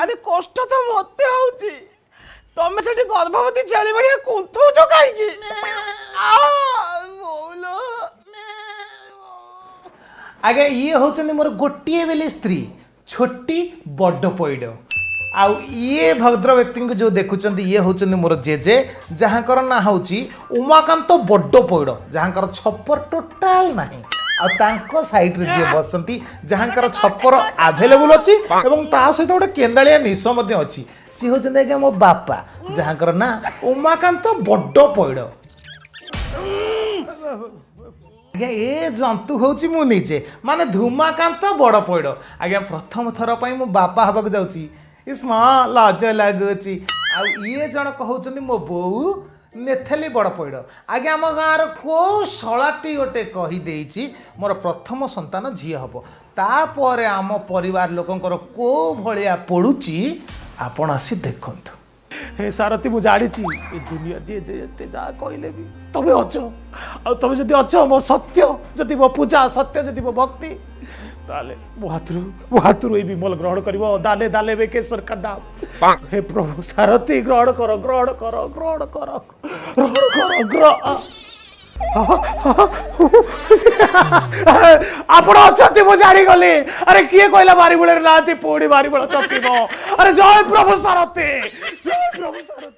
अरे कष्ट तो मते होउची तमे सेठी गर्भवती छेली बढिया कुंथौछ काई की आ बोलो आगे ये होचंदी मोर गोटिए बेली स्त्री छोटी बड़ पइड आउ ये भद्र व्यक्ति को जो देखुचंदी ये होचंदी मोर जेजे जहाँकर ना होची उमाकांत बड़ पइड जहाँकर छप्पर टोटाल नाही आ तांको साइड रे जे बसंती जहाँकर छप्पर अवेलेबल अछि एवं ता सहित गोटे केंदालिया निश मध्ये अछि सी होचंदी आगे मो बापा जहाँकर ना उमाकांत बड़ पइड आज्ञा ए जंतु होची मु निजे माने धूमाकांत बड़ पइड आज्ञा प्रथम थर पई मो बापा हबक जाउची इस्मा लाज लागुची आ ये जण कहउचंदी मो बोऊ नेथेली बड़ पइड आज्ञा आम गाँर को शलाटी गोटे कही देइची मोर प्रथम संतान झी हब तापर आम परिवार लोकंकर को भलिया पड़ुची आपण आसी देखंतु हे सारथी मु जानी ए दुनिया जे जे जा कहले भी तबे अच्छ आ तबे जदि अच्छ मो सत्य जदि मो पूजा सत्य जदि मो भक्ति ताले मो हाथरू ए विमल ग्रहण करिवो दाले दाले बेकेश्वर कड्डा हे प्रभु सारथी ग्रहण कर ग्रहण कर ग्रहण कर ग्रहण कर आपण अच्छे मु जानी गली अरे किए कहला बारी बुले ना पुणी बारी बड़ा चपिब अरे जय प्रभु सारथी जय प्रभु सारथी।